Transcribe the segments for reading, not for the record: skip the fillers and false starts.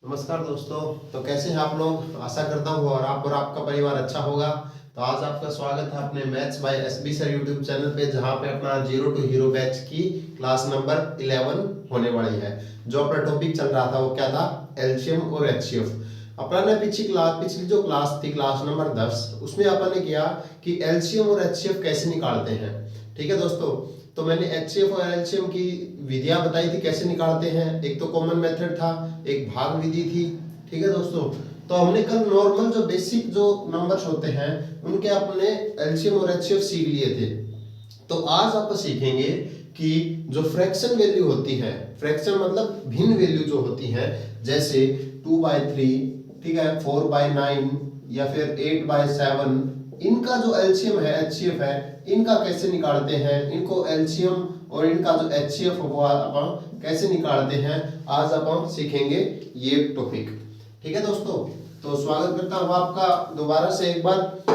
नमस्कार दोस्तों। तो कैसे हैं आप लोग? आशा करता हूँ और आप और आपका परिवार अच्छा होगा। तो आज आपका स्वागत है अपने maths by SB sir YouTube channel पे, जहाँ पे अपना जीरो टू हीरो बैच की क्लास नंबर 11 होने वाली है। जो अपना टॉपिक चल रहा था वो क्या था? एलसीएम और एचसीएफ। अपना ने पिछली जो क्लास थी, क्लास नंबर 10, उसमें अपन ने किया कि एलसीएम और एचसीएफ कैसे निकालते हैं। ठीक है दोस्तों, तो मैंने एचसीएफ और एलसीएम की विधियां बताई थी कैसे निकालते हैं। एक तो कॉमन मेथड था, एक भाग विधि थी। ठीक है दोस्तों, तो हमने कल नॉर्मल जो बेसिक जो नंबर्स होते हैं उनके अपने एलसीएम और एचसीएफ सीख लिए थे। तो आज आप सीखेंगे कि जो फ्रैक्शन वैल्यू होती है, फ्रैक्शन मतलब भिन्न वैल्यू जो होती है, जैसे 2/3, ठीक है, 4/9 या फिर 8/7, इनका जो एलसीएम है, एचसीएफ है, इनका कैसे निकालते हैं, इनको एलसीएम और इनका जो एचसीएफ हुआ अपन कैसे निकालते हैं, आज अपन सीखेंगे ये टॉपिक। ठीक है दोस्तों, तो स्वागत करता हूं आपका दोबारा से एक बार। तो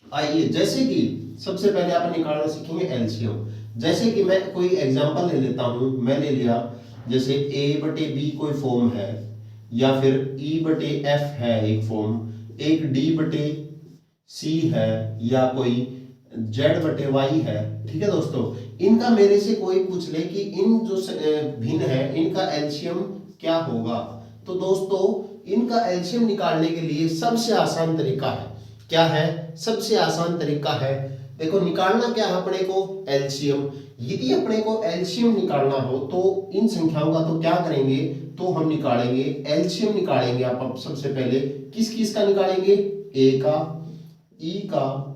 आइए, जैसे कि सबसे पहले आप निकालना सीखेंगे एलसीएम। जैसे कि मैं कोई एग्जांपल ले लेता हूं, मैं ले लिया जैसे a/b कोई फॉर्म है, या फिर e/f है एक फॉर्म, एक d/c है, या कोई z/y है। ठीक है दोस्तों, इनका मेरे से कोई पूछ ले कि इन जो भिन्न है इनका एलसीएम क्या होगा, तो दोस्तों इनका एलसीएम निकालने के लिए सबसे आसान तरीका है। क्या है? सबसे आसान तरीका है, देखो निकालना क्या है अपने को? एलसीएम। यदि अपने को एलसीएम निकालना हो तो इन संख्याओं का तो क्या करेंगे, तो हम निकालेंगे एलसीएम निकालेंगे। आप सबसे पहले किस किस का निकालेंगे? ए का, ई का,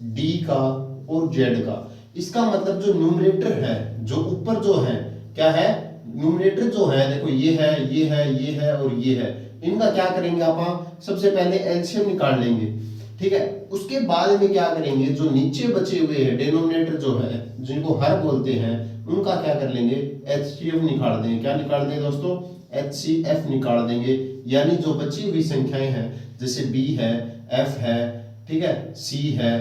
डी का और जेड का। इसका मतलब जो न्यूमरेटर है, जो ऊपर जो है, क्या है? न्यूमरेटर जो है, देखो ये है, ये है, ये है और ये है, इनका क्या करेंगे आप? सबसे पहले एलसीएम निकाल लेंगे। ठीक है, उसके बाद में क्या करेंगे, जो नीचे बचे हुए हैं डिनोमिनेटर जो है, जिनको हर बोलते हैं, उनका क्या कर लेंगे? एचसीएफ निकाल देंगे। क्या निकाल देंगे दोस्तों? एचसीएफ निकाल देंगे। यानी जो बची हुई संख्याएं हैं, जैसे बी है, एफ है, ठीक है, सी है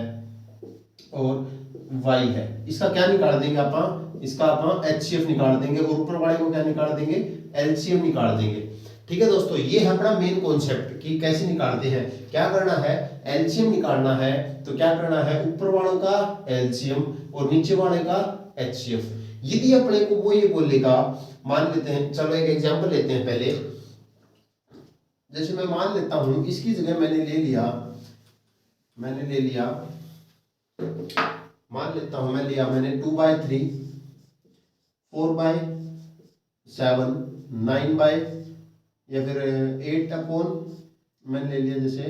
और वाई है, इसका क्या निकाल देंगे आप? इसका आप एचसीएफ निकाल देंगे और ऊपर वाले को क्या निकाल देंगे? एलसीएम निकाल देंगे। ठीक है दोस्तों, ये है अपना मेन कॉन्सेप्ट कि कैसे निकालते हैं। क्या करना है? एलसीएम निकालना है तो क्या करना है? ऊपर वालों का एलसीएम और नीचे वाले का एचसीएफ। यदि अपने को वो ये बोलेगा, मान लेते हैं, चलो एक एग्जांपल लेते हैं पहले। जैसे मैं मान लेता हूं इसकी जगह मैंने ले लिया मान लेता हूं मैंने 2/3, 4/7, 9 या फिर 8 मैंने ले लिया, जैसे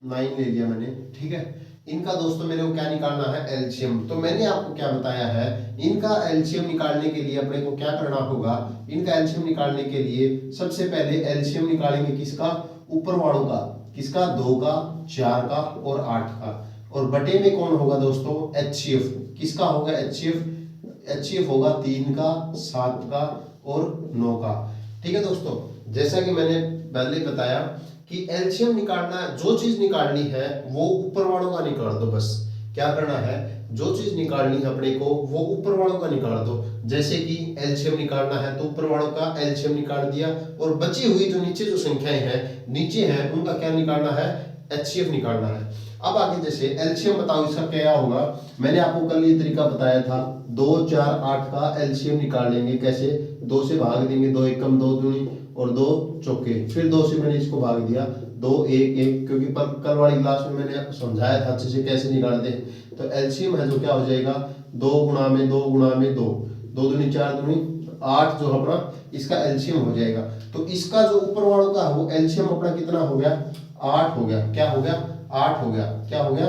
9 ले लिया मैंने। ठीक है, इनका दोस्तों मेरे को क्या निकालना है? एलसीएम। तो मैंने आपको क्या बताया है, इनका एलसीएम निकालने के लिए अपने को क्या करना होगा? इनका एलसीएम निकालने के लिए सबसे पहले एलसीएम निकालेंगे किसका? ऊपर वालों का। किसका? 2 का, 4 का और 8 का। और बटे में कौन होगा दोस्तों? एचसीएफ। किसका होगा एचसीएफ? एचसीएफ होगा 3 का, 7 का और 9 का। ठीक है दोस्तों, जैसा कि मैंने पहले बताया कि एलसीएम निकालना, जो चीज निकालनी है वो ऊपर वालों का निकाल दो। बस क्या करना है, जो चीज निकालनी है अपने को वो ऊपर वालों का निकाल दो। जैसे कि एलसीएम निकालना है तो ऊपर वालों का एलसीएम निकाल दिया, और बची हुई जो नीचे जो संख्याएं हैं, नीचे हैं, उनका क्या निकालना है? एचसीएफ निकालना है। अब आगे जैसे एलसीएम बताओ इसका क्या होगा। मैंने आपको कल ये तरीका बताया था, 2, 4, 8 का एलसीएम निकाल लेंगे। कैसे? 2 से भाग देंगे, 2 एकम 2 दूनी और 2 चौके, फिर 2 से मैंने इसको भाग दिया, 2 1 1, क्योंकि कल वाली क्लास में मैंने समझाया था अच्छे से कैसे निकालते हैं। तो एलसीएम है जो क्या हो जाएगा? 2 गुणा में 2 गुणा में 2, 2 दूनी 4 दूनी 8 जो अपना इसका एलसीएम हो जाएगा। तो इसका जो ऊपर वालों का वो एलसीएम अपना कितना हो गया? 8 हो गया। क्या हो गया? 8 हो गया। क्या हो गया?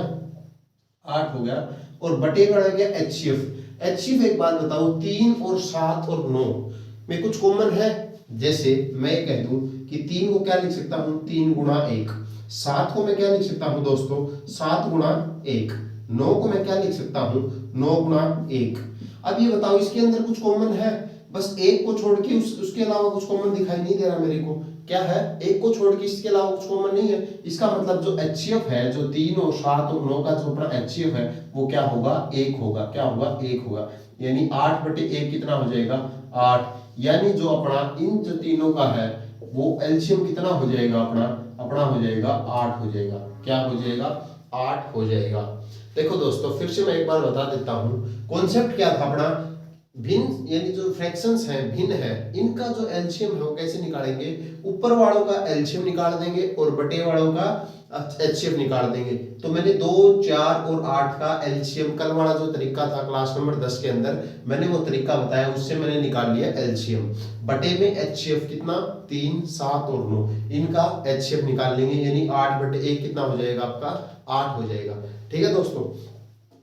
8 हो गया। और बटे का रह गया एचसीएफ। एचसीएफ एक बात बताओ, 3 और 7 और 9 में कुछ कॉमन है? जैसे मैं कह दूं कि 3 को क्या लिख सकता हूं? 3 गुणा 1। 7 को मैं क्या लिख सकता हूं दोस्तों? 7 गुणा 1। 9 को मैं क्या लिख सकता हूं? 9 गुणा 1। अब ये बताओ इसके अंदर कुछ कॉमन है? बस 1 को छोड़ के उसके अलावा कुछ कॉमन दिखाई नहीं दे रहा मेरे को। क्या है? 1 को छोड़ के इसके अलावा कुछ कॉमन नहीं है। इसका मतलब जो एचसीएफ है, जो 3 और 7 और 9 का जो अपना एचसीएफ है वो क्या होगा? 1 होगा। क्या होगा? 1 होगा। यानी 8/1 कितना हो जाएगा? 8। यानी जो अपना इन जो तीनों का है वो एलसीएम कितना हो जाएगा, अपना अपना हो जाएगा 8 हो जाएगा। क्या हो जाएगा, 8 हो जाएगा। देखो दोस्तों फिर से मैं एक बार बता देता हूं, कॉन्सेप्ट क्या था अपना, भिन्न यानी जो फ्रैक्शंस हैं भिन्न है, इनका जो एलसीएम है वो कैसे निकालेंगे, ऊपर वालों का एलसीएम निकाल देंगे और बटे वालों का एचसीएफ निकाल देंगे। तो मैंने 2, 4 और 8 का एलसीएम, कल वाला जो तरीका था क्लास नंबर 10 के अंदर मैंने वो तरीका बताया, उससे मैंने निकाल लिया एलसीएम। बटे में एचसीएफ कितना, 3, 7 और 9, इनका एचसीएफ निकाल लेंगे, यानी 8/1 कितना हो जाएगा आपका, 8 हो जाएगा। ठीक है दोस्तों,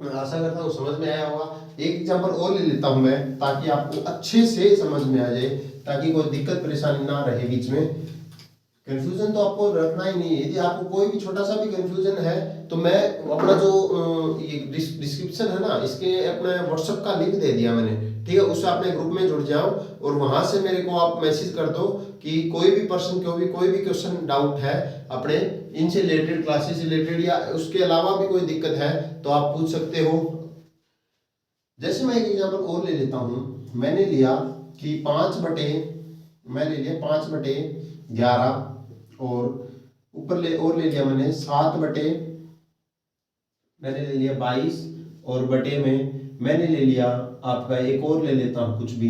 मैं आशा करता हूँ समझ में आया होगा। एक एग्जांपल और ले लेता हूं मैं, ताकि आपको अच्छे से समझ में आ जाए, ताकि कोई दिक्कत परेशानी ना रहे बीच में। कंफ्यूजन तो आपको रखना ही नहीं है। यदि आपको कोई भी छोटा सा भी कंफ्यूजन है तो मैं अपना जो ये डिस्क्रिप्शन है ना, इसके अपने व्हाट्सएप का लिंक दे दिया मैंने, ठीक है, उससे अपने ग्रुप में जुड़ जाओ और वहां से मेरे को आप मैसेज कर दो कि कोई भी पर्सन कोई भी क्वेश्चन डाउट है अपने इनसे रिलेटेड, क्लासेस से रिलेटेड या उसके अलावा भी कोई दिक्कत है तो आप पूछ सकते हो। जैसे मैं एक एग्जांपल और ले लेता हूं, मैंने लिया कि 5/11 और ऊपर ले लिया मैंने 7/22 और बटे में मैंने ले लिया आपका, एक और ले लेता हूं कुछ भी,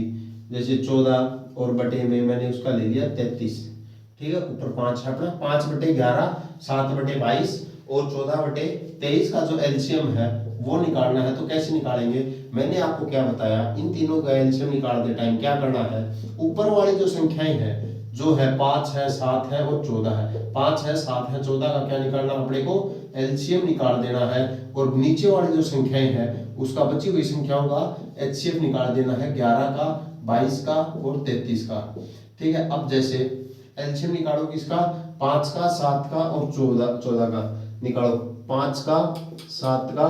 जैसे 14 और बटे में मैंने उसका ले लिया 33। ठीक है, ऊपर 5 है अपना, 5/11, 7/22 और 14/23 का जो एलसीएम है वो निकालना है। तो कैसे निकालेंगे, मैंने आपको क्या बताया, इन तीनों का एलसीएम निकालते टाइम क्या करना है, ऊपर वाली जो संख्याएं हैं जो है 5 है, 7 है और 14 है, 5 है, 7 है, 14 का क्या निकालना, अपने को एलसीएम निकाल देना है। और नीचे वाली जो संख्याएं हैं उसका बची हुई संख्याओं का एचसीएफ निकाल देना है, 11 का, 22 का और 33 का। ठीक है, अब जैसे एलसीएम निकालो किसका, 5 का, 7 का और 14 का निकालो, 5 का, 7 का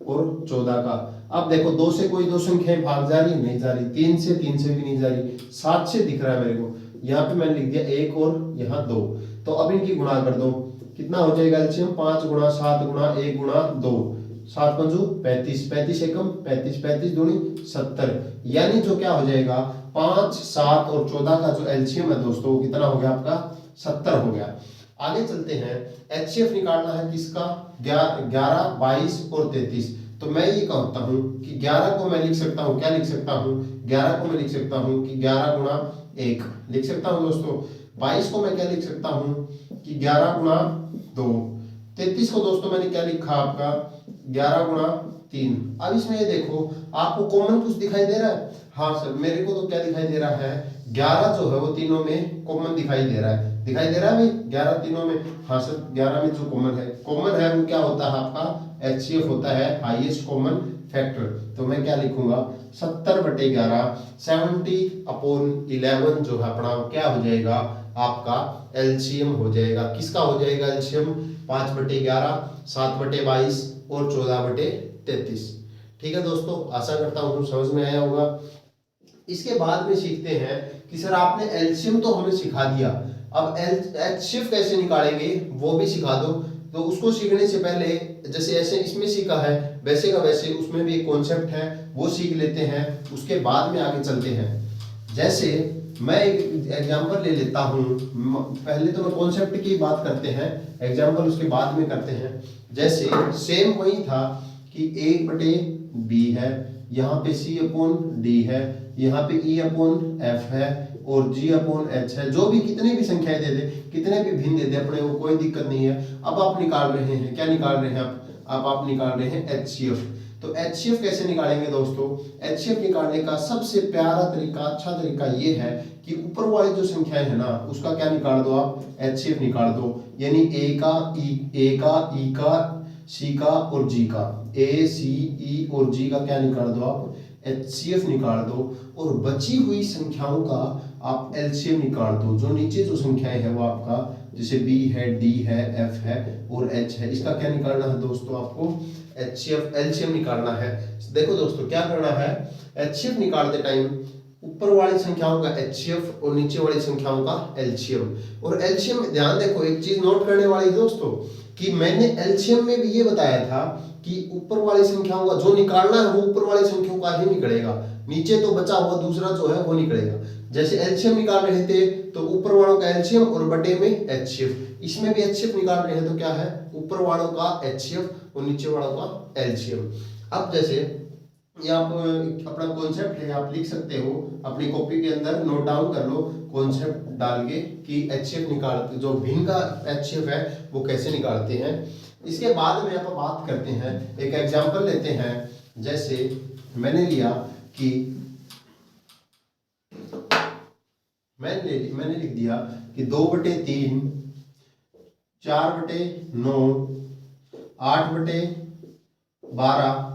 और 14 का। अब देखो 2 से कोई दो संख्याएं भाग जा रही है, नहीं जा रही, 3 से भी नहीं जा रही, 7 से दिख रहा है मेरे को, यहाँ पे मैंने लिख दिया 1 और यहाँ 2। तो अब इनकी गुणा कर दो, कितना हो जाएगा एलसीएम, 5 गुणा 7 गुणा 1 गुणा 2, 7 पंजू 35, 35 एकम 35, 35 दूनी 70, यानी जो क्या हो जाएगा 5, 7 और 14 का जो एलसीएम है दोस्तों वो कितना हो गया आपका, 70 हो गया। आगे चलते हैं, एचसीएफ निकालना है किसका, 11, 22 और 33। तो मैं ये कहता हूं कि 11 को मैं लिख सकता हूं, क्या लिख सकता हूं, 11 को मैं लिख सकता हूं कि 11 गुणा 1 लिख सकता हूं दोस्तों। 22 को मैं क्या लिख सकता हूं कि 11 गुणा 2। 33 को दोस्तों मैंने क्या लिखा आपका, 11 गुणा 3। अब इसमें ये देखो आपको कॉमन कुछ दिखाई दे रहा है, हाँ सर मेरे को तो क्या दिखाई दे रहा है, 11 जो है वो तीनों में कॉमन दिखाई दे रहा है, दिखाई दे रहा है भाई 11 तीनों में, हाँ सर 11 में जो कॉमन है वो क्या होता है आपका एचसीएफ होता है, हाईएस्ट कॉमन फैक्टर। तो मैं क्या लिखूंगा 70/11, 70/11 जो है अपना क्या हो जाएगा आपका एलसीएम हो जाएगा, किसका हो जाएगा एलसीएम, 5/11, 7/22 और 14/33। ठीक है दोस्तों, आशा करता हूँ समझ में आया होगा। इसके बाद में सीखते हैं कि सर आपने एलसीएम तो हमें सिखा दिया, अब एचसीएफ कैसे निकालेंगे वो भी सिखा दो। तो उसको सीखने से पहले जैसे ऐसे इसमें सीखा है वैसे का वैसे उसमें भी एक कॉन्सेप्ट है वो सीख लेते हैं, उसके बाद में आगे चलते हैं। जैसे मैं एक एग्जांपल ले लेता हूं, पहले तो मैं कॉन्सेप्ट की बात करते हैं, एग्जांपल उसके बाद में करते हैं। जैसे सेम वही था कि 1/b है, यहाँ पे c/d है, यहाँ पे e/f है और g/h है, जो भी कितने भी संख्याएं दे दे, कितने भी भिन्न दे दे, अपने को कोई दिक्कत नहीं है। अब आप निकाल रहे हैं, क्या निकाल रहे हैं आप निकाल रहे हैं एचसीएफ। तो एचसीएफ कैसे निकालेंगे दोस्तों, एचसीएफ निकालने का सबसे प्यारा तरीका, अच्छा तरीका ये है कि ऊपर वाली जो संख्याएं है ना उसका क्या निकाल दो आप, एचसीएफ निकाल दो, यानी ए का, ई का, सी का और जी का, ए सी ई और जी का क्या निकाल दो आप, एचसीएफ निकाल दो। और बची हुई संख्याओं का आप एलसीएम निकाल दो। जो नीचे जो संख्याएं हैं वो आपका जैसे बी है, डी है, एफ है और एच है, इसका क्या निकालना है दोस्तों, आपको एचसीएफ एलसीएम निकालना है। देखो दोस्तों क्या करना है, एचसीएफ निकालते टाइम ऊपर वाली संख्याओं का एचसीएफ और नीचे वाली संख्याओं का एलसीएम। और एलसीएम ध्यान देखो एक चीज नोट करने वाली दोस्तों कि मैंने एलसीएम में भी ये बताया था कि ऊपर वाली संख्याओं का जो निकालना है वो ऊपर वाली संख्याओं का ही निकलेगा, नीचे तो बचा हुआ दूसरा जो है वो निकलेगा। जैसे एलसीएम निकाल रहे थे तो ऊपर वालों का एलसीएम और बटे में एचसीएफ, इसमें भी एचसीएफ निकाल रहे हैं तो क्या है, ऊपर वालों का एचसीएफ और नीचे वालों का एलसीएम। अब जैसे ये आप अपना कॉन्सेप्ट है आप लिख सकते हो अपनी कॉपी के अंदर, नोट डाउन कर लो कॉन्सेप्ट डाल के कि एचसीएफ निकाल, जो भिन्न का एचसीएफ है वो कैसे निकालते हैं। इसके बाद में आप बात करते हैं, एक एग्जांपल लेते हैं। जैसे मैंने लिया कि मैंने लिख दिया कि 2/3, 4/9, 8/12।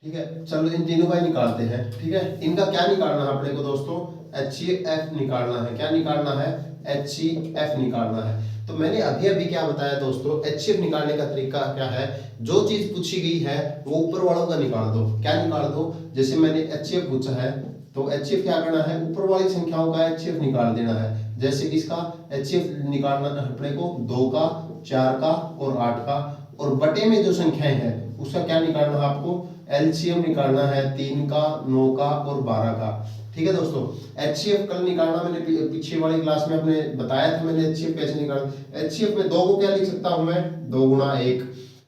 ठीक है, चलो इन तीनों का ही निकालते हैं। ठीक है, इनका क्या निकालना है अपने को दोस्तों, HCF निकालना है। क्या निकालना है, HCF निकालना है। तो मैंने अभी अभी क्या बताया दोस्तों, HCF निकालने का तरीका क्या है, जो चीज पूछी गई है वो ऊपर वालों का निकाल दो। क्या निकाल दो, जैसे मैंने HCF पूछा है तो HCF क्या करना है, ऊपर वाली संख्याओं का HCF निकाल देना है। जैसे किसका HCF निकालना है अपने को, 2 का, 4 का और 8 का, और बटे में जो संख्याएं हैं उसका क्या निकालना है आपको, एलसीएम निकालना है 3 का, 9 का और 12 का। ठीक है दोस्तों, एचसीएफ कल निकालना मैंने पीछे वाली क्लास में अपने बताया था, मैंने एचसीएफ कैसे निकालना। एचसीएफ में 2 को क्या लिख सकता हूं मैं, 2 गुणा 1,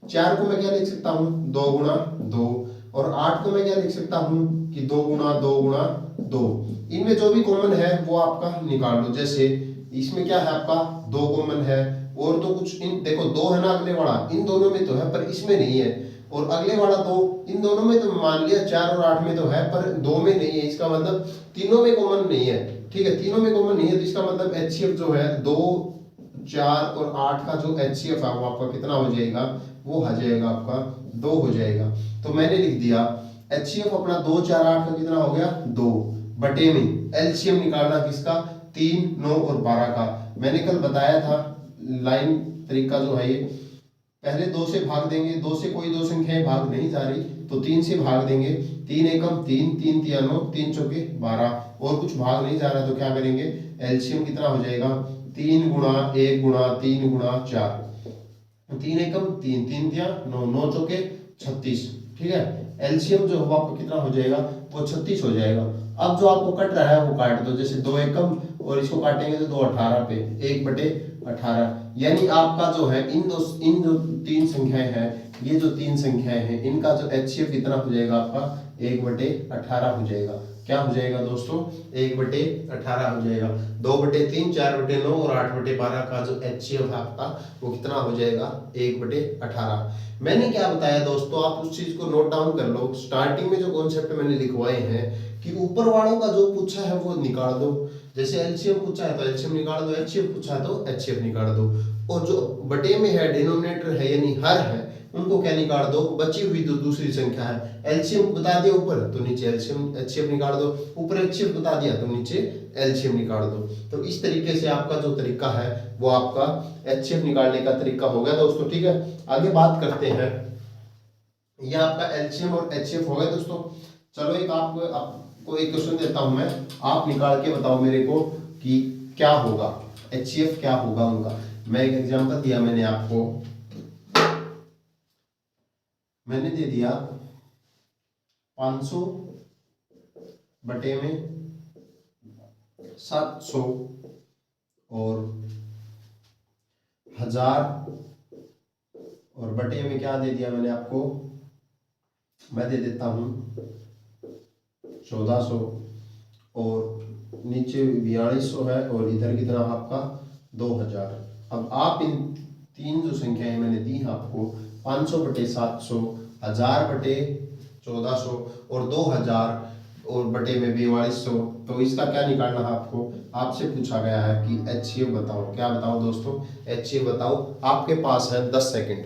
4 को मैं क्या लिख सकता हूं, 2 गुणा 2, और 8 को मैं क्या लिख सकता हूं कि 2 गुणा 2 गुणा 2। इनमें जो भी कॉमन है वो आपका निकाल लो। जैसे इसमें क्या है आपका 2 कॉमन है, और तो कुछ इन देखो 2 है ना अगले वाला, इन दोनों में तो है पर इसमें नहीं है, और अगले वाला 2, इन दोनों में तो मान लिया 4 और 8 में तो है पर 2 में नहीं है, इसका मतलब तीनों में कॉमन नहीं है। ठीक है, तीनों में कॉमन नहीं है तो इसका मतलब एचसीएफ जो है 2, 4 और 8 का जो एचसीएफ है वो आपका कितना हो जाएगा, वो आ जाएगा आपका 2 हो जाएगा। तो मैंने लिख दिया एचसीएफ अपना 2, 4, 8 का कितना हो गया 2, बटे में एलसीएम निकालना किसका, 3, 9 और 12 का। मैंने कल बताया था लाइन तरीका जो है ये, पहले 2 से भाग देंगे, 2 से कोई दो संख्याएं भाग नहीं जा रही तो 3 से भाग देंगे, 3 एकम 3, 3 तिया 9, 3 चौके 12, और कुछ भाग नहीं जा रहा तो क्या करेंगे, एलसीएम कितना हो जाएगा, 3 गुणा 1 गुणा 3 गुणा 4, 3 एकम 3, 3 तिया 9, 9 चौके 36। ठीक है, एलसीएम जो होगा आपको कितना हो जाएगा, वो 36 हो जाएगा। अब जो आपको कट रहा है वो काट दो, जैसे 2 एकम और इसको काटेंगे तो 2 18 पे 1/18, यानी आपका जो है इन जो 3 संख्याएं हैं, ये जो 3 संख्याएं हैं इनका जो एचसीएफ कितना हो जाएगा आपका 1/18 हो जाएगा। क्या हो जाएगा दोस्तों, 1/18 हो जाएगा। 2/3, 4/9 और 8/12 का जो एचसीएफ है आपका वो कितना हो जाएगा, 1/18। मैंने क्या बताया दोस्तों, आप उस चीज को नोट डाउन कर लो। स्टार्टिंग में जो कॉन्सेप्ट मैंने लिखवाए हैं कि ऊपर वालों का जो पूछा है वो निकाल दो। जैसे एलसीएम पूछा है तो एलसीएम निकाल दो, एचसीएफ पूछा है तो एचसीएफ निकाल दो, और जो बटे में है डिनोमिनेटर है यानी हर है उनको क्या निकाल दो, बची हुई जो दूसरी संख्या है, एलसीएम बता दिया ऊपर तो नीचे एलसीएम एचसीएफ निकाल दो, ऊपर एचसीएफ बता दिया तो नीचे एलसीएम निकाल दो। तो इस तरीके से आपका जो तरीका है वो आपका एचसीएफ निकालने का तरीका हो गया दोस्तों। ठीक है, आगे बात करते हैं, यह आपका एलसीएम और एचसीएफ हो गया दोस्तों। चलो एक आपको एक क्वेश्चन देता हूं मैं, आप निकाल के बताओ मेरे को कि क्या होगा, एचसीएफ क्या होगा उनका। मैं एक एग्जांपल दिया मैंने आपको, मैंने दे दिया 500 बटे में 700 और 1000, और बटे में क्या दे दिया मैंने आपको, मैं दे देता हूं 1400, और नीचे 4200 है और इधर की तरफ आपका 2000। अब आप इन 3 जो संख्याएं मैंने दी हैं आपको, 500 बटे 700, 1000 बटे 1400 और 2000 और बटे में 4200, तो इसका क्या निकालना है आपको, आपसे पूछा गया है कि एचसीएफ बताओ। क्या बताओ दोस्तों, एचसीएफ बताओ। आपके पास है 10 सेकंड,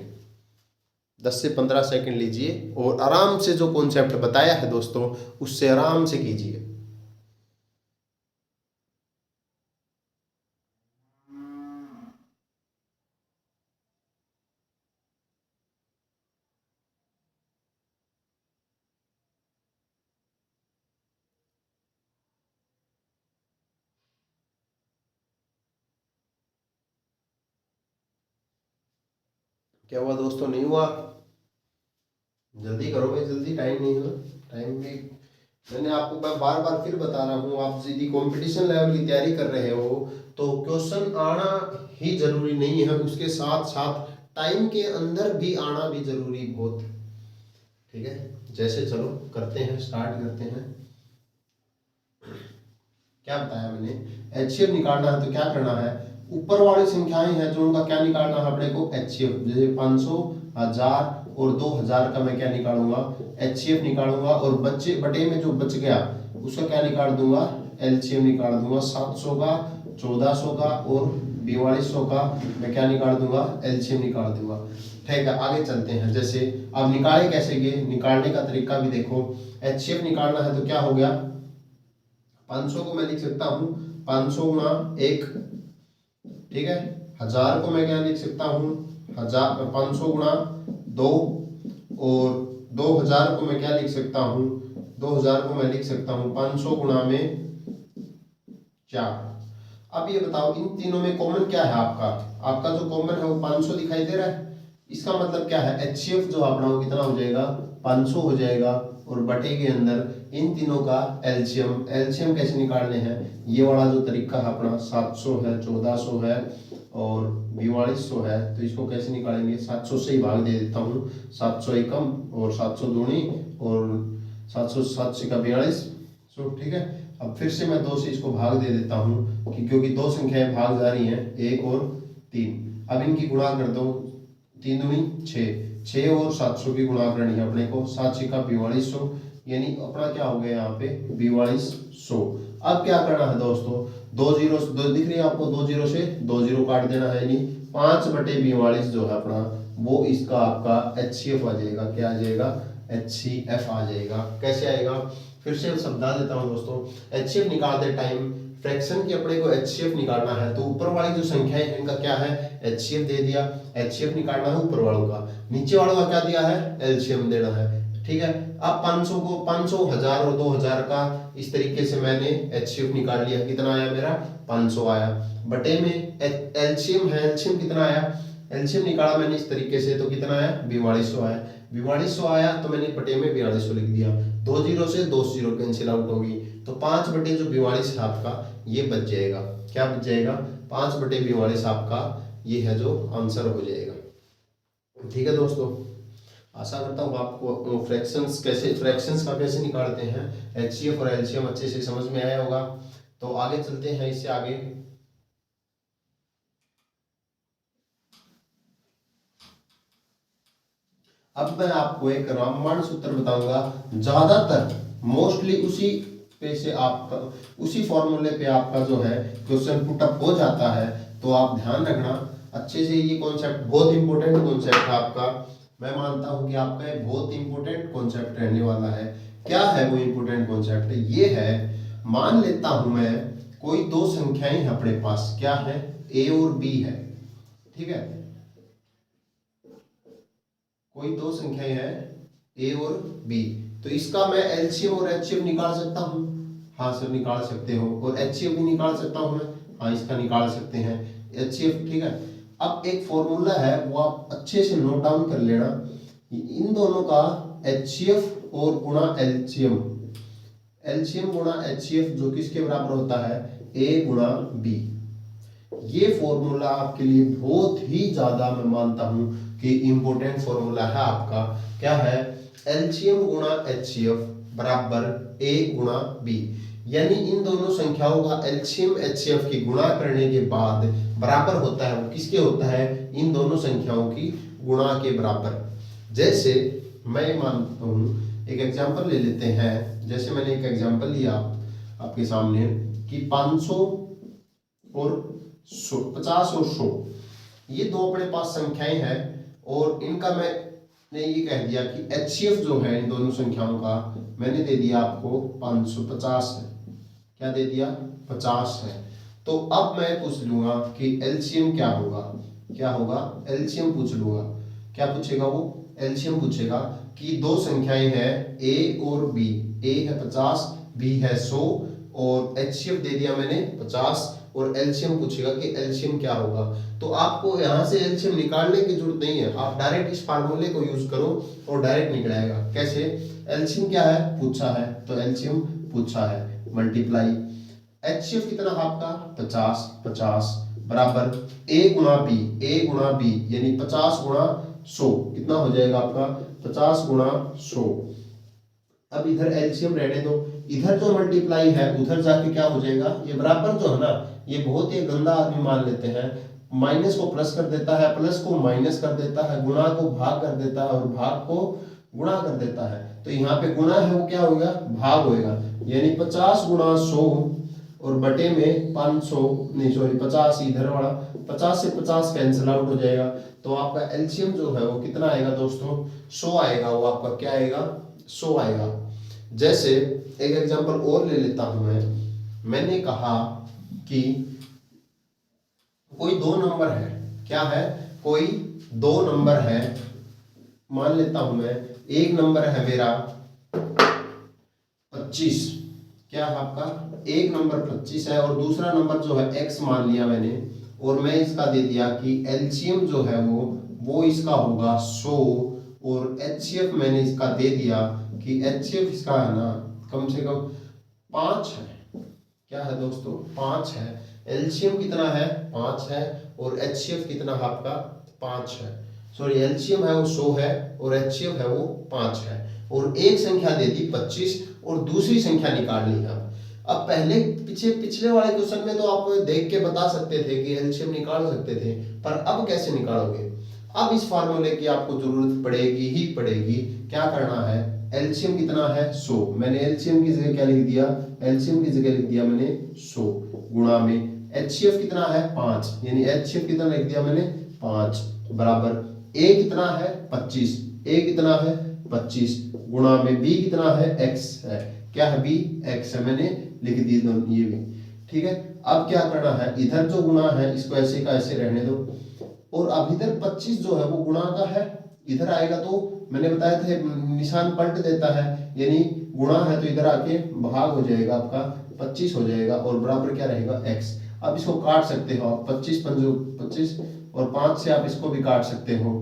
10 से 15 सेकंड लीजिए और आराम से जो कॉन्सेप्ट बताया है दोस्तों उससे आराम से कीजिए। क्या हुआ दोस्तों, नहीं हुआ, जल्दी करो भाई, जल्दी, टाइम नहीं है, टाइम भी मैंने आपको बार बार फिर बता रहा हूँ, आप यदि कंपटीशन लेवल की तैयारी कर रहे हो तो क्वेश्चन आना ही जरूरी नहीं है, उसके साथ साथ टाइम के अंदर भी आना भी जरूरी बहुत। ठीक है, जैसे चलो करते हैं, स्टार्ट करते हैं। क्या बताया मैंने, एचसीएफ निकालना है तो क्या करना है, ऊपर वाली संख्याएं हैं जो उनका क्या निकालना है अपने को, एचसीएफ। जैसे 500, 1000 और 2000 का मैं क्या निकालूंगा, एचसीएफ निकालूंगा। और बच्चे बटे में जो बच गया उसका क्या निकाल दूंगा, एलसीएम निकाल दूंगा। 700 का, 1400 का और 4200 का मैं क्या निकाल दूंगा, एलसीएम निकाल दूंगा। ठीक है, आगे चलते हैं। जैसे अब निकाले कैसे गए, निकालने का तरीका भी देखो। एचसीएफ निकालना है तो क्या हो गया, 500 को मैं लिख सकता हूँ 500 गुणा 1। ठीक है, 1000 को मैं क्या लिख सकता हूँ, 500 गुणा 2। और 2000 को मैं क्या लिख सकता हूँ, 2000 को मैं लिख सकता हूँ 500 गुणा में 4। अब ये बताओ इन तीनों में कॉमन क्या है आपका, आपका जो कॉमन है वो 500 दिखाई दे रहा है। इसका मतलब क्या है, एचसीएफ जो अपना वो कितना हो जाएगा, 500 हो जाएगा। और बटे के अंदर इन तीनों का एलसीएम, एलसीएम कैसे निकालने हैं, ये वाला जो तरीका है अपना, 700 है, 1400 है और 4200 है। तो इसको कैसे निकालेंगे, 700 से ही भाग दे देता हूँ, 700 एकम और 700 दूनी और 700, 7 का 4200। ठीक है, अब फिर से मैं 2 से इसको भाग दे देता हूँ क्योंकि दो संख्याएं भाग जा रही हैं, 1 और 3। अब इनकी गुणा कर दो, 3 दूनी 6, 6 और 700 की गुणा करनी है अपने को, 7 का 4200, यानी अपना क्या हो गया यहाँ पे 4200। अब क्या करना है दोस्तों, 2 जीरो दिख रही है आपको, 2 जीरो से 2 जीरो काट देना है, यानी 5/42 जो है अपना वो इसका आपका एचसीएफ आ जाएगा। क्या आ जाएगा, एचसीएफ आ जाएगा। कैसे आएगा, फिर से समझा देता हूँ दोस्तों। एचसीएफ निकालते टाइम फ्रैक्शन की अपने को एचसीएफ निकालना है तो ऊपर वाली जो संख्याएं हैं इनका क्या है, एचसीएफ दे दिया। एचसीएफ निकालना है ऊपर वालों का, नीचे वालों का क्या दिया है, एलसीएम देना है। ठीक है, अब 500 को 500, 1000 और 2000 का इस तरीके से मैंने एचसीएफ निकाल लिया। कितना आया मेरा, 500 आया। बटे में एलसीएम है, एलसीएम कितना आया, एलसीएम निकाला मैंने इस तरीके से तो कितना आया, 4200 आया। 4200 आया तो मैंने बटे में 4200 लिख दिया। 2 जीरो से 2 जीरो कैंसिल आउट होगी तो 5/42 आपका ये बच जाएगा। क्या बच जाएगा, 5/42 आपका ये है जो आंसर हो जाएगा। ठीक है दोस्तों, आशा करता हूँ आपको फ्रैक्शंस का कैसे निकालते हैं एचसीएफ और एलसीएम अच्छे से समझ में आया होगा। तो आगे चलते हैं, इससे आगे अब मैं आपको एक रामबाण सूत्र बताऊंगा। ज्यादातर मोस्टली उसी पे से आपका, उसी फॉर्मूले पे आपका जो है क्वेश्चन पुटअप हो जाता है। तो आप ध्यान रखना अच्छे से, ये कॉन्सेप्ट बहुत इंपॉर्टेंट कॉन्सेप्ट है आपका। मैं मानता हूं कि आपका एक बहुत इंपॉर्टेंट कॉन्सेप्ट रहने वाला है। क्या है वो इंपॉर्टेंट कॉन्सेप्ट, ये है, मान लेता हूं मैं कोई दो संख्याएं हैं अपने पास, क्या है, ए और बी है। ठीक है, कोई दो संख्याएं हैं ए और बी, तो इसका मैं एलसीएम और एचसीएफ निकाल सकता हूं। हाँ सर निकाल सकते हो। और एचसीएफ भी निकाल सकता हूं मैं, हाँ इसका निकाल सकते हैं एचसीएफ। ठीक है, अब एक फॉर्मूला है वो आप अच्छे से नोट डाउन कर लेना, इन दोनों का एचसीएफ और गुणा एलसीएम, एलसीएम गुणा एचसीएफ जो किसके बराबर होता है, ए गुणा बी। ये फॉर्मूला आपके लिए बहुत ही ज्यादा मैं मानता हूं कि इंपॉर्टेंट फॉर्मूला है आपका। क्या है, एलसीएम गुणा एचसीएफ बराबर ए गुणा बी, यानी इन दोनों संख्याओं का एलसीएम एचसीएफ की गुणा करने के बाद बराबर होता है, वो किसके होता है, इन दोनों संख्याओं की गुणा के बराबर। जैसे मैं मानता हूं, एक एग्जांपल ले लेते हैं। जैसे मैंने एक एग्जांपल लिया आपके सामने कि 500 और 50 और 100, ये दो अपने पास संख्याएं हैं और इनका मैंने ये कह दिया कि एचसीएफ जो है इन दोनों संख्याओं का मैंने दे दिया आपको 550 है। क्या दे दिया, 50 है। तो अब मैं पूछ लूंगा कि एलसीएम क्या होगा, क्या होगा, एलसीएम पूछ लूंगा। क्या पूछेगा वो, एलसीएम पूछेगा कि दो संख्याएं हैं ए और बी, ए है 50, बी है 100 और एचसीएफ दे दिया मैंने 50 और एलसीएम पूछेगा कि एलसीएम क्या होगा। तो आपको यहाँ से एलसीएम निकालने की जरूरत नहीं है, आप डायरेक्ट इस फार्मूले को यूज करो और डायरेक्ट निकल आएगा। कैसे? एलसीएम क्या है पूछा है, तो एलसीएम पूछा है मल्टीप्लाई एचसीएफ कितना आपका 50 50 बराबर ए गुणा बी यानी 50 गुणा 100 कितना हो जाएगा आपका 50 गुणा 100। अब इधर एलसीएम रहने दो, इधर जो मल्टीप्लाई है उधर जाके क्या हो जाएगा, ये बराबर जो है ना, ये बहुत ही गंदा आदमी मान लेते हैं, माइनस को प्लस कर देता है, प्लस को माइनस कर देता है, गुणा को भाग कर देता है और भाग को गुणा कर देता है। तो यहाँ पे गुणा है वो क्या होगा, भाग होगा, यानी 50 गुणा 100 और बटे में 500 नहीं सॉरी 50 इधर वाला 50 से 50 कैंसिल आउट हो जाएगा। तो आपका एलसीएम जो है वो कितना आएगा दोस्तों 100 आएगा। वो आपका क्या आएगा 100 आएगा। जैसे एक एग्जांपल और ले लेता हूं मैंने कहा कि कोई दो नंबर है, क्या है, कोई दो नंबर है, मान लेता हूं मैं, एक नंबर है मेरा 25, क्या है आपका, एक नंबर 25 है और दूसरा नंबर जो है x मान लिया मैंने, और मैं इसका दे दिया कि एलसीएम जो है वो इसका होगा 100 और एचसीएफ मैंने इसका दे दिया कि एचसीएफ इसका है ना कम से कम 5 है। क्या है दोस्तों 5 है। एलसीएम कितना है 5 है और एचसीएफ कितना है आपका 5 है। सॉरी एलसीएम है वो 100 है और एचसीएफ है वो 5 है और एक संख्या दे दी 25 और दूसरी संख्या निकालनी है। अब पहले पिछले वाले क्वेश्चन में तो आप देख के बता सकते थे कि एलसीएम निकाल सकते थे, पर अब कैसे निकालोगे? अब इस फार्मूले की आपको जरूरत पड़ेगी ही पड़ेगी। क्या करना है, एलसीएम कितना है 100, मैंने एलसीएम की जगह क्या लिख दिया, एलसीएम की जगह लिख दिया मैंने 100 गुणा में एचसीएफ कितना है 5, यानी एचसीएफ कितना लिख दिया मैंने 5 बराबर ए कितना है 25, ए कितना है 25 गुणा में बी कितना है x है, क्या है बी x है, मैंने लिख दी दोनों ये भी ठीक है। अब क्या करना है, इधर जो गुणा है इसको ऐसे का ऐसे रहने दो और अब इधर 25 जो है वो गुणा का है, इधर आएगा तो मैंने बताया था निशान पलट देता है, यानी गुणा है तो इधर आके भाग हो जाएगा आपका 25 हो जाएगा और बराबर क्या रहेगा x। अब इसको काट सकते हो आप 25 पंजो 25 और 5 से आप इसको भी काट सकते हो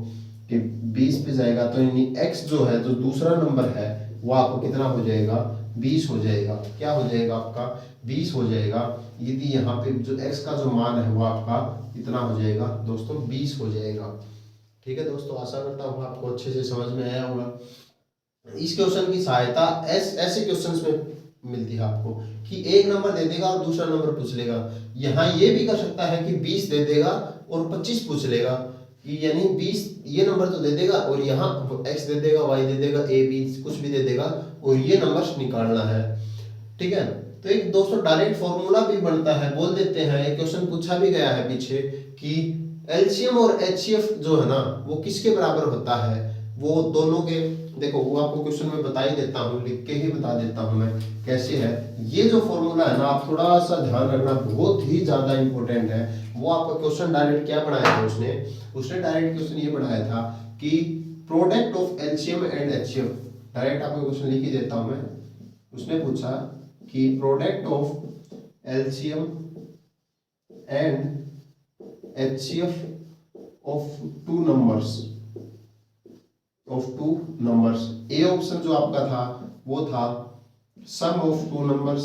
कि 20 पे जाएगा, तो यानी x जो है जो दूसरा नंबर है वो आपको कितना हो जाएगा 20 हो जाएगा। क्या हो जाएगा आपका 20 हो जाएगा। यदि यहाँ पे जो x का जो मान है वो आपका कितना हो जाएगा दोस्तों 20 हो जाएगा। ठीक है दोस्तों, आशा करता हूँ आपको अच्छे से समझ में आया होगा। इस क्वेश्चन की सहायता ऐसे क्वेश्चंस में मिलती है आपको कि एक नंबर दे देगा और दूसरा नंबर पूछ लेगा। यहाँ ये भी कर सकता है कि 20 दे देगा और 25 पूछ लेगा, कि यानी 20 ये नंबर तो दे देगा और यहाँ x दे देगा, y दे देगा, a b कुछ भी दे देगा और ये नंबर निकालना है। ठीक है, तो एक दोस्तों डायरेक्ट फॉर्मूला भी बनता है, बोल देते हैं, एक क्वेश्चन पूछा भी गया है पीछे कि एलसीएम और एचसीएफ जो है ना वो किसके बराबर होता है, वो दोनों के, देखो वो आपको क्वेश्चन में बता ही देता हूँ, लिख के ही बता देता हूँ मैं कैसे है। ये जो फॉर्मूला है ना आप थोड़ा सा ध्यान रखना, बहुत ही ज्यादा इंपॉर्टेंट है। वो आपका क्वेश्चन डायरेक्ट क्या बनाया था उसने डायरेक्ट क्वेश्चन ये बनाया था कि product of LCM and HCF, direct आपको क्वेश्चन लिख ही देता हूँ मैं। उसने पूछा कि product of LCM and HCF of two numbers. A option जो आपका था वो था सम ऑफ टू नंबर्स।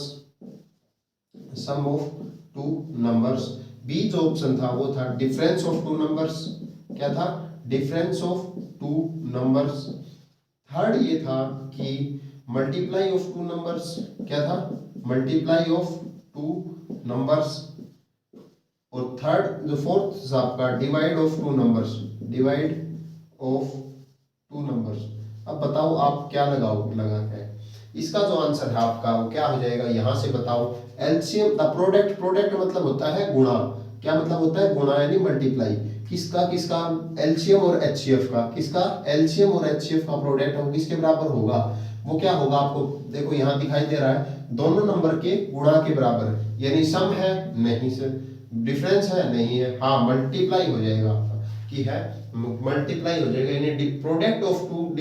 बी जो ऑप्शन था वो था डिफरेंस ऑफ टू नंबर्स। क्या था, difference of two numbers. Third ये था कि मल्टीप्लाई ऑफ टू नंबर्स। क्या था, मल्टीप्लाई ऑफ टू नंबर्स। और थर्ड जो फोर्थ आपका divide of two numbers, divide of two numbers. अब बताओ आप क्या लगा के इसका जो आंसर है आपका वो क्या हो जाएगा, यहां से बताओ। एलसीएम द प्रोडक्ट मतलब होता है गुणा। क्या मतलब होता है, गुणा यानी मल्टीप्लाई। किसका एलसीएम और एचसीएफ का, किसका एलसीएम और एचसीएफ का प्रोडक्ट वो किसके बराबर होगा, वो क्या होगा आपको देखो यहाँ दिखाई दे रहा है, दोनों नंबर के गुणा के बराबर। यानी सम है नहीं सर, डिफरेंस है नहीं है, हाँ मल्टीप्लाई हो जाएगा आपका, कि है मल्टीप्लाई हो जाएगा। यानी product of two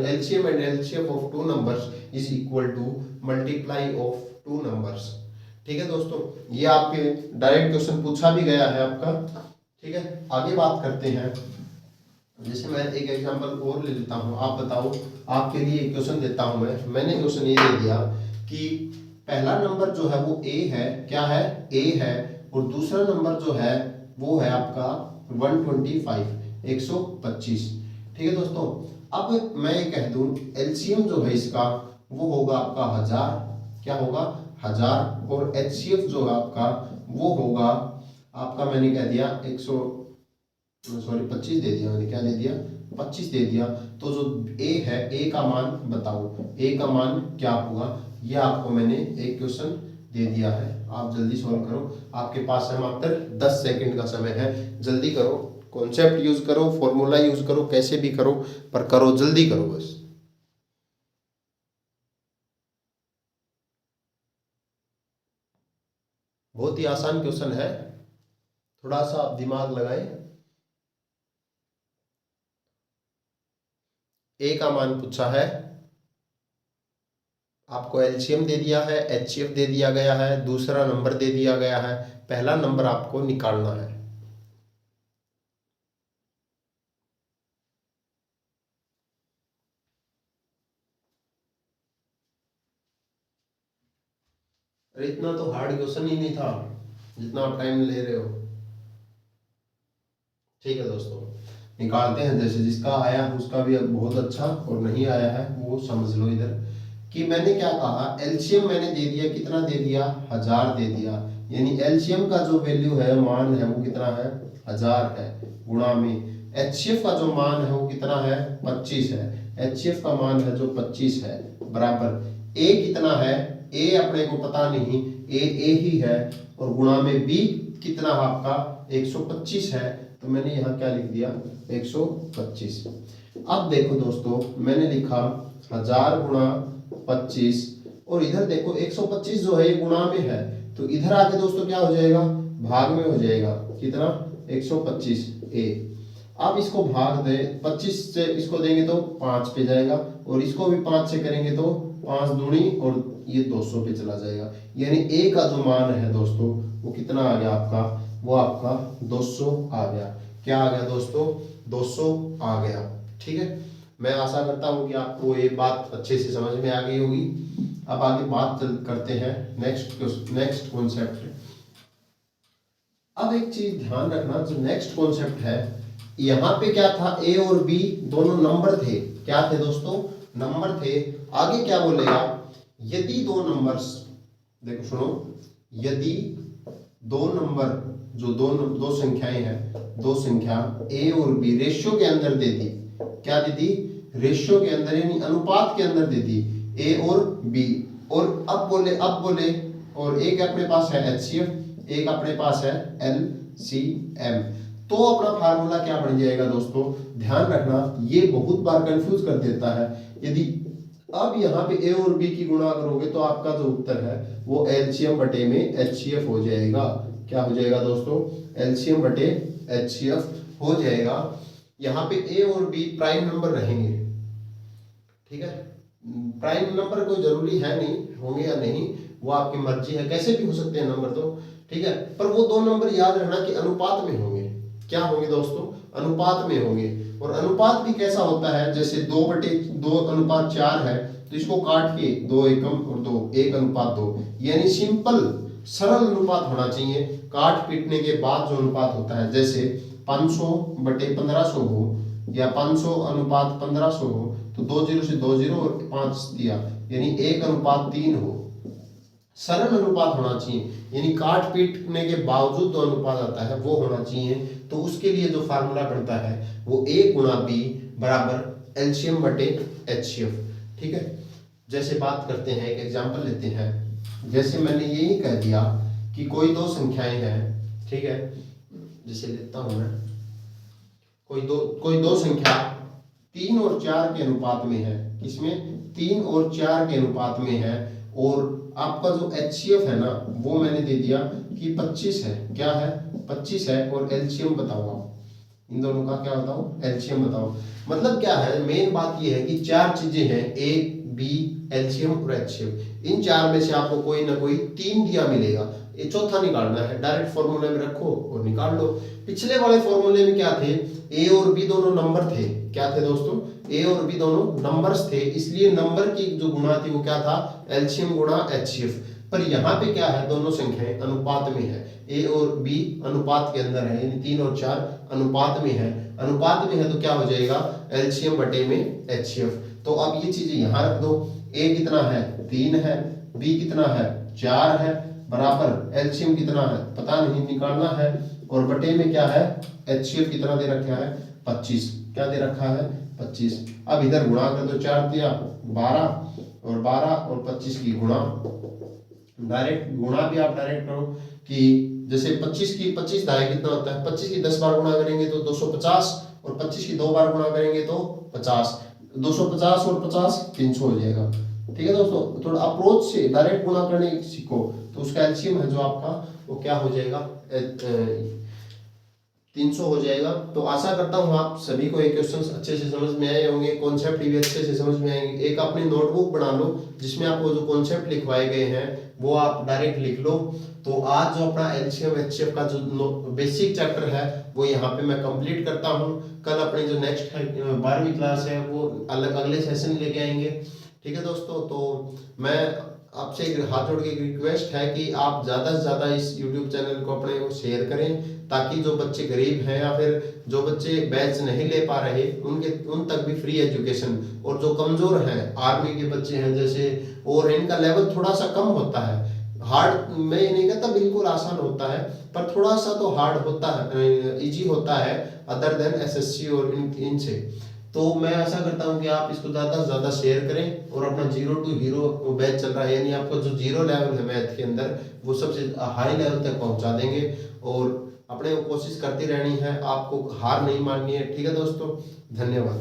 LCM and HCF of two numbers is equal to multiply of two numbers. ठीक है दोस्तों, ये आपके डायरेक्ट क्वेश्चन पूछा भी गया है आपका। ठीक है, आगे बात करते हैं। जैसे मैं एक एग्जांपल और ले लेता हूँ, आप बताओ, आपके लिए एक क्वेश्चन देता हूँ मैंने क्वेश्चन ये दे दिया कि पहला नंबर जो है वो ए है, क्या है, ए है, और दूसरा नंबर जो है वो है आपका 125, 125। ठीक है दोस्तों, अब मैं ये कह दूं एलसीएम जो है इसका वो होगा आपका 1000, क्या होगा, 1000, और एचसीएफ जो है आपका वो होगा आपका, मैंने कह दिया 25 दे दिया, मैंने क्या दे दिया, 25 दे दिया। तो जो ए है, ए का मान बताओ, ए का मान क्या होगा, यह आपको मैंने एक क्वेश्चन दे दिया है, आप जल्दी सॉल्व करो। आपके पास है मात्र 10 सेकंड का समय है, जल्दी करो, कॉन्सेप्ट यूज करो, फॉर्मूला यूज करो, कैसे भी करो, पर करो, जल्दी करो बस। बहुत ही आसान क्वेश्चन है, थोड़ा सा आप दिमाग लगाएं। ए का मान पूछा है, आपको एलसीएम दे दिया है, एचसीएफ दे दिया गया है, दूसरा नंबर दे दिया गया है, पहला नंबर आपको निकालना है। अरे इतना तो हार्ड क्वेश्चन ही नहीं था जितना आप टाइम ले रहे हो। ठीक है दोस्तों, निकालते हैं। जैसे जिसका आया उसका भी बहुत अच्छा, और नहीं आया है वो समझ लो इधर कि मैंने क्या कहा, एलसीएम मैंने दे दिया, कितना दे दिया, 1000 दे दिया, यानी एलसीएम का जो वैल्यू है, मान है, वो कितना है, 1000 है, गुणा में एचसीएफ का जो मान है वो कितना है, 25 है, एचसीएफ का मान है जो 25 है, बराबर ए कितना है, ए अपने को पता नहीं, ए ही है, और गुणा में बी कितना आपका 125 है, तो मैंने यहाँ क्या लिख दिया, 125। अब देखो दोस्तों, मैंने लिखा 1000 गुणा 25, और इधर देखो 125 जो है ये गुणा में है, तो इधर आके दोस्तों क्या हो जाएगा, भाग में हो जाएगा, कितना, 125 ए। अब इसको भाग दे, 25 से इसको देंगे तो 5 पे जाएगा, और इसको भी 5 से करेंगे तो 5 दूनी, और ये 200 पे चला जाएगा, यानी ए का जो मान है दोस्तों वो कितना आ गया आपका, वो आपका 200 आ गया। क्या आ गया दोस्तों, 200 आ गया। ठीक है, मैं आशा करता हूं कि आपको ये बात अच्छे से समझ में आ गई होगी। अब आगे बात करते हैं नेक्स्ट कॉन्सेप्ट। अब एक चीज ध्यान रखना, जो नेक्स्ट कॉन्सेप्ट है, यहाँ पे क्या था, ए और बी दोनों नंबर थे, क्या थे दोस्तों, नंबर थे। आगे क्या बोलेगा, यदि दो नंबर्स, देखो सुनो, यदि दो नंबर, जो दो संख्याएं हैं, दो संख्या ए और बी रेशियो के अंदर दे दी, क्या दे दी, रेशियो के अंदर, यानी अनुपात के अंदर दे दी, ए और बी, और अब बोले और एक अपने पास है एचसीएफ, एक अपने पास है एलसीएम, तो अपना फार्मूला क्या बन जाएगा दोस्तों, ध्यान रखना, ये बहुत बार कंफ्यूज कर देता है। यदि अब यहाँ पे ए और बी की गुणा करोगे तो आपका जो उत्तर है वो एलसीएम बटे में एचसीएफ हो जाएगा। क्या हो जाएगा दोस्तों, एलसीएम बटे एचसीएफ हो जाएगा। यहाँ पे ए और बी प्राइम नंबर रहेंगे। ठीक है, प्राइम नंबर कोई जरूरी है नहीं, होंगे या नहीं वो आपकी मर्जी है, कैसे भी हो सकते हैं नंबर तो। ठीक है, पर वो दो नंबर याद रखना कि अनुपात में होंगे। क्या होंगे दोस्तों, अनुपात में होंगे। और अनुपात भी कैसा होता है, जैसे 2/2 है, तो इसको काट के 2 एकम और 2 1:2, यानी सिंपल सरल अनुपात होना चाहिए। काट पीटने के बाद जो अनुपात होता है, जैसे 500/1500 हो, या 500:1500 हो, तो 20 से 20 और 5 दिया, यानी 1:3 हो, सरल अनुपात होना चाहिए, यानी काट पीटने के बावजूद जो अनुपात आता है वो होना चाहिए। तो उसके लिए जो फार्मूला बनता है वो ए गुणा बी बराबर एलसीएम बटे एचसीएफ। ठीक है, जैसे बात करते हैं, एक एग्जांपल लेते हैं। जैसे मैंने यही कह दिया कि कोई दो संख्याएं हैं, ठीक है, जैसे लेता हूं मैं, कोई दो संख्या 3 और 4 के अनुपात में है, किसमें, 3 और 4 के अनुपात में है, और आपका जो एचसीएफ है ना वो मैंने दे दिया कि 25 है, क्या है, 25 है, और एलसीएम बताओ आप, इन दोनों का क्या बताओ, एलसीएम बताओ। मतलब क्या है, मेन बात ये है कि 4 चीजें हैं, 1 बी, एलसीएम और एचसीएफ। इन चार में से आपको कोई ना कोई 3 दिया मिलेगा, ये चौथा निकालना है। डायरेक्ट फॉर्मूले में रखो और निकाल लो। पिछले वाले फॉर्मूले में क्या थे, ए और बी दोनों नंबर थे। क्या थे दोस्तों, ए और बी दोनों नंबर्स थे, इसलिए नंबर की जो गुणा थी वो क्या था, एलसीएम गुणा एचसीएफ। पर यहाँ पे क्या है, दोनों संख्याएं अनुपात में है, ए और बी अनुपात के अंदर है, यानी 3 और 4 अनुपात में है। अनुपात में है तो क्या हो जाएगा, एलसीएम बटे में एचसीएफ। तो अब ये चीजें यहाँ रख दो, ए कितना है 3 है, बी कितना है 4 है, बराबर एलसीएम कितना है पता नहीं, निकालना है, और बटे में क्या है, एचसीएफ कितना दे रखा है 25। क्या दे रखा है 25। अब इधर गुणा कर दो, 4 दिया 12 और 12 और 25 की गुणा, डायरेक्ट गुणा भी आप डायरेक्ट करो कि जैसे 25 की 25 दाएं कितना होता है, 25 की 10 बार गुणा करेंगे तो 250, और 25 की 2 बार गुणा करेंगे तो 50। 250 और 50 300 हो जाएगा। ठीक है दोस्तों, थोड़ा अप्रोच से डायरेक्ट गुणा करने सीखो, तो उसका एलसीएम है जो आपका वो क्या हो जाएगा 300 हो जाएगा। तो आशा करता हूँ आप सभी को ये क्वेश्चंस अच्छे से समझ में आए होंगे, कॉन्सेप्ट भी अच्छे से समझ में आएंगे। एक अपनी नोटबुक बना लो जिसमें आपको जो कॉन्सेप्ट लिखवाए गए हैं वो आप डायरेक्ट लिख लो। तो आज जो अपना एलसीएम एचसीएफ का जो बेसिक चैप्टर है वो यहाँ पे मैं कंप्लीट करता हूँ। कल अपनी जो नेक्स्ट 12वीं क्लास है वो अगले सेशन लेके आएंगे। ठीक है दोस्तों, तो मैं आपसे हाथ जोड़ के एक रिक्वेस्ट है कि आप ज़्यादा से ज़्यादा इस YouTube चैनल को अपने को शेयर करें, ताकि जो बच्चे गरीब हैं या फिर जो बच्चे बैच नहीं ले पा रहे उन तक भी फ्री एजुकेशन, और जो कमज़ोर हैं आर्मी के बच्चे हैं जैसे, और इनका लेवल थोड़ा सा कम होता है, हार्ड मैं ये नहीं कहता बिल्कुल आसान होता है, पर थोड़ा सा तो हार्ड होता है, इजी होता है अदर देन एसएससी और इनसे। तो मैं आशा करता हूं कि आप इसको ज़्यादा से ज़्यादा शेयर करें, और अपना 0 to हीरो बैच चल रहा है, यानी आपका जो 0 लेवल है मैथ के अंदर वो सबसे हाई लेवल तक पहुंचा देंगे, और अपने को कोशिश करती रहनी है, आपको हार नहीं माननी है। ठीक है दोस्तों, धन्यवाद।